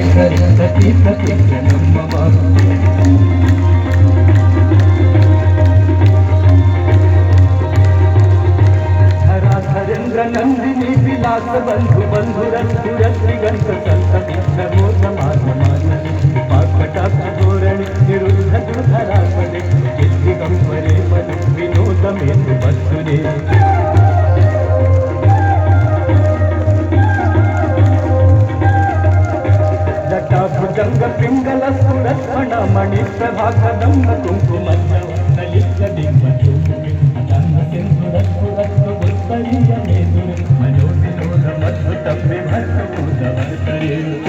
सती प्रतिक्षणं मम धराधरेन्द्र नंदिनी विलास बंधु बंधुरंधुरंत संतति नमो समाधमाननि पाकटाक्ष धोरणि निरुद्ध दुर्धरापदे चिद्दिगंबरे मनु विनोदमेतु वस्तुरे जटाभुजंग पिंगल सुरत्मण मणि प्रभाकदं कुंकुमज्जव ललित दिग्वचूपि अदंग सिंधुरत्पुरत्व उत्तरीय मेदुर मनोविनोद मधुतं विभत्सुदवर्तरे